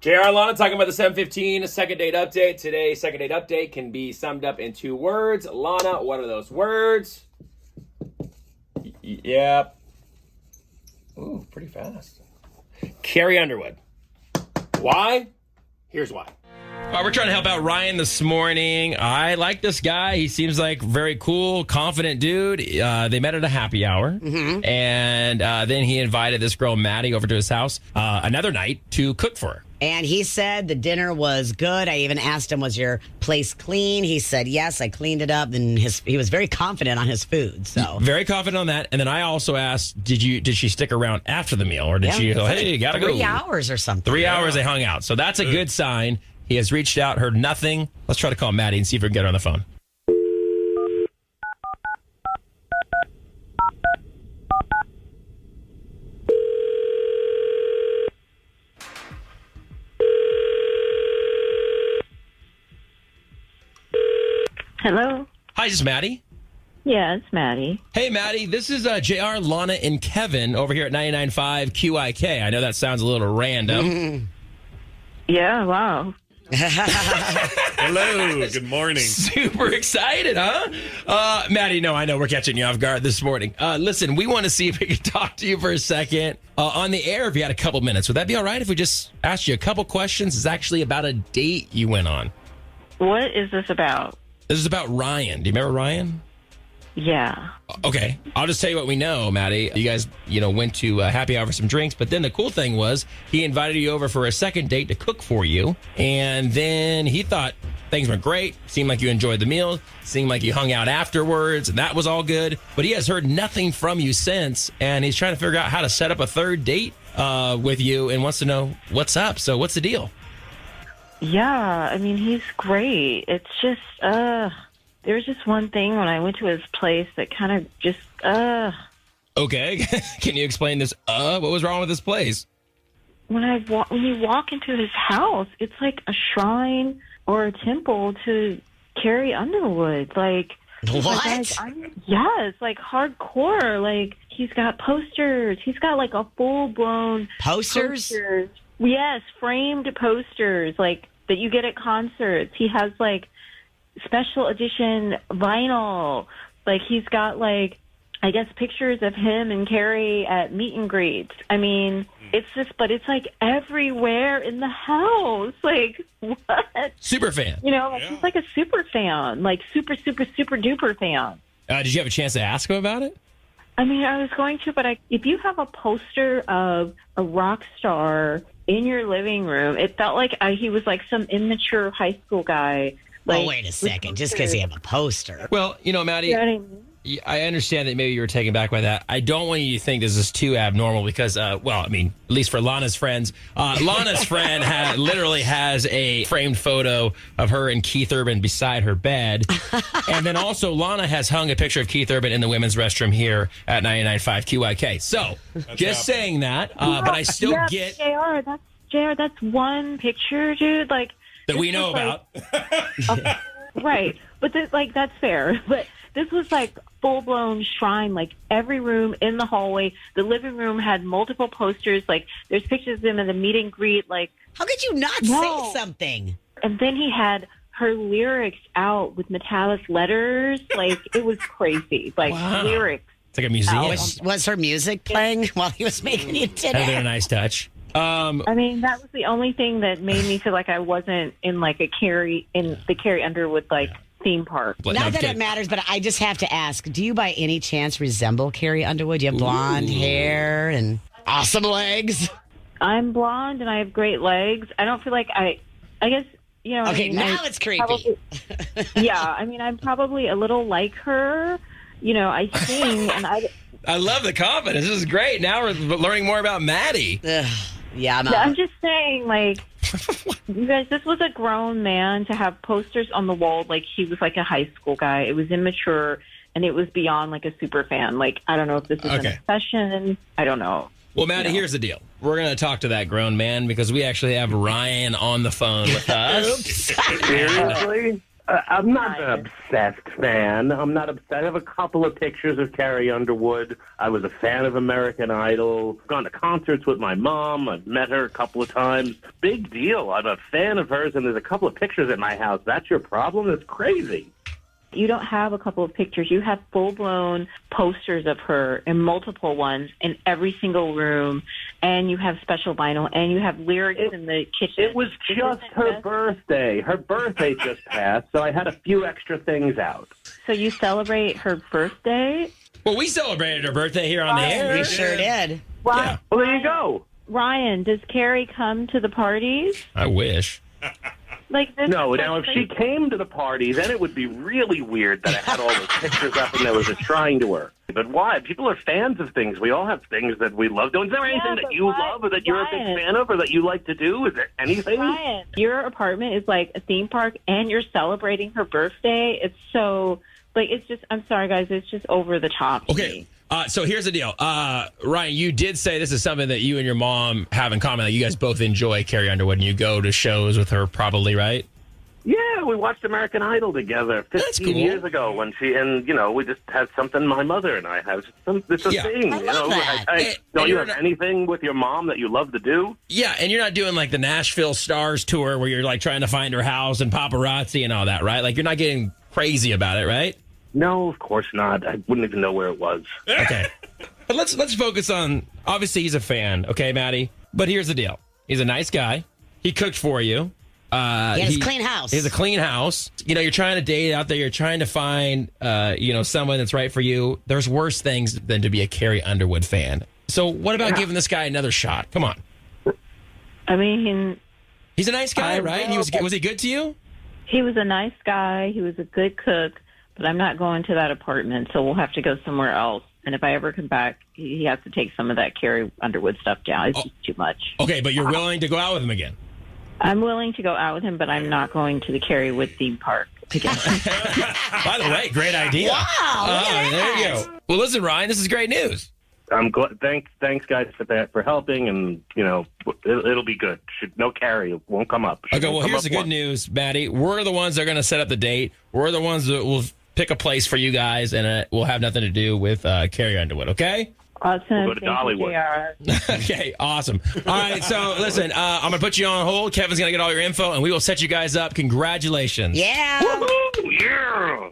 JR and Lana talking about the 7:15 second date update. Today's second date update can be summed up in 2 words. Lana, what are those words? Yep. Ooh, pretty fast. Carrie Underwood. Why? Here's why. We're trying to help out Ryan this morning. I like this guy. He seems like very cool, confident dude. They met at a happy hour. Mm-hmm. And then he invited this girl, Maddie, over to his house another night to cook for her. And he said the dinner was good. I even asked him, was your place clean? He said, yes, I cleaned it up. And he was very confident on his food. So very confident on that. And then I also asked, did she stick around after the meal? Or did she go, hey, you got to go? 3 hours or something. 3 hours they hung out. So that's a good sign. He has reached out, heard nothing. Let's try to call Maddie and see if we can get her on the phone. Hello? Hi, this is Maddie. Yeah, it's Maddie. Hey, Maddie, this is JR, Lana, and Kevin over here at 99.5 QIK. I know that sounds a little random. Yeah, wow. Hello, good morning. Super excited, huh? Maddie, no, I know we're catching you off guard this morning. Listen, we want to see if we can talk to you for a second on the air if you had a couple minutes. Would that be all right if we just asked you a couple questions? It's actually about a date you went on. What is this about? This is about Ryan. Do you remember Ryan? Yeah. Okay. I'll just tell you what we know, Maddie. You guys, went to happy hour for some drinks, but then the cool thing was he invited you over for a second date to cook for you, and then he thought things went great, seemed like you enjoyed the meal, seemed like you hung out afterwards, and that was all good, but he has heard nothing from you since, and he's trying to figure out how to set up a third date with you and wants to know what's up. So what's the deal? Yeah, I mean, he's great. It's just, there was just one thing when I went to his place that kind of just, Okay. Can you explain this? What was wrong with this place? When you walk into his house, it's like a shrine or a temple to Carrie Underwood. Like, what? Yes, like hardcore. Like, he's got posters. He's got like a full-blown Posters? Yes, framed posters, like, that you get at concerts. He has, like, special edition vinyl. Like, he's got, like, I guess pictures of him and Carrie at meet and greets. I mean, it's just, but it's, like, everywhere in the house. Like, what? Super fan. He's like a super fan. Like, super, super, super duper fan. Did you have a chance to ask him about it? I mean, I was going to, but if you have a poster of a rock star in your living room, it felt like he was like some immature high school guy. Like, wait a second. Just because you have a poster. Well, Maddie, you know what I mean? I understand that maybe you were taken back by that. I don't want you to think this is too abnormal because, at least for Lana's friends, Lana's friend literally has a framed photo of her and Keith Urban beside her bed. And then also Lana has hung a picture of Keith Urban in the women's restroom here at 99.5 QIK. So just saying that, but I still get... JR, that's one picture, dude. Like that we know about. Right. But that's fair. But this was like full-blown shrine, like every room in the hallway. The living room had multiple posters. Like, there's pictures of him in the meet and greet. Like, how could you not say something? And then he had her lyrics out with metallic letters. Like, it was crazy. Like, wow. Lyrics. It's like a museum. Was her music playing while he was making you dinner? Had a nice touch. I mean, that was the only thing that made me feel like I wasn't in like the Carrie Underwood theme park. Not that it matters, but I just have to ask: do you by any chance resemble Carrie Underwood? You have blonde hair and awesome legs. I'm blonde and I have great legs. I don't feel like I guess Okay, now it's creepy. Yeah, I mean, I'm probably a little like her. I sing and I love the confidence. This is great. Now we're learning more about Maddie. Yeah, I'm just saying, like, you guys, this was a grown man to have posters on the wall like he was like a high school guy. It was immature, and it was beyond like a super fan. Like, I don't know if this is an obsession. I don't know. Well, Maddie, here's the deal. We're going to talk to that grown man because we actually have Ryan on the phone with us. Seriously? I'm not an obsessed fan. I'm not obsessed. I have a couple of pictures of Carrie Underwood. I was a fan of American Idol. I've gone to concerts with my mom. I've met her a couple of times. Big deal. I'm a fan of hers, and there's a couple of pictures at my house. That's your problem? That's crazy. You don't have a couple of pictures. You have full-blown posters of her and multiple ones in every single room, and you have special vinyl, and you have lyrics in the kitchen. It was just her birthday. Her birthday just passed, so I had a few extra things out. So you celebrate her birthday? Well, we celebrated her birthday here on the air. We sure did. Wow. Yeah. Well, there you go. Ryan, does Carrie come to the parties? I wish. Like this? No, now if she came to the party, then it would be really weird that I had all those pictures up and there was a shrine to her. But why? People are fans of things. We all have things that we love. Is there anything that you love or that you're a big fan of or that you like to do? Is there anything? Ryan, your apartment is like a theme park and you're celebrating her birthday. It's so, like, it's just, I'm sorry, guys, it's just over the top. Okay. So here's the deal. Ryan, you did say this is something that you and your mom have in common. That you guys both enjoy Carrie Underwood and you go to shows with her probably, right? Yeah, we watched American Idol together 15 years ago when we just had something my mother and I have. It's a thing. I love that. Don't you have anything with your mom that you love to do? Yeah, and you're not doing like the Nashville Stars tour where you're like trying to find her house and paparazzi and all that, right? Like you're not getting crazy about it, right? No, of course not. I wouldn't even know where it was. Okay. But let's focus on, obviously he's a fan, okay, Maddie? But here's the deal. He's a nice guy. He cooked for you. He has a clean house. He has a clean house. You're trying to date out there. You're trying to find, someone that's right for you. There's worse things than to be a Carrie Underwood fan. So what about giving this guy another shot? Come on. I mean, he's a nice guy, right? Was he good to you? he was a nice guy. He was a good cook. But I'm not going to that apartment, so we'll have to go somewhere else. And if I ever come back, he has to take some of that Carrie Underwood stuff down. It's just too much. Okay, but you're willing to go out with him again? I'm willing to go out with him, but I'm not going to the Carrie Wood theme park again. By the way, great idea. Wow. There you go. Well, listen, Ryan, this is great news. I'm glad. Thanks, guys, for helping, and it'll be good. No Carrie, it won't come up. Okay, well, here's the good news, Maddie. We're the ones that are going to set up the date. We're the ones that will pick a place for you guys, and it will have nothing to do with Carrie Underwood. Okay? Awesome. We'll go to Dollywood. Okay, awesome. All right, so listen, I'm going to put you on hold. Kevin's going to get all your info, and we will set you guys up. Congratulations. Yeah. Woohoo! Yeah.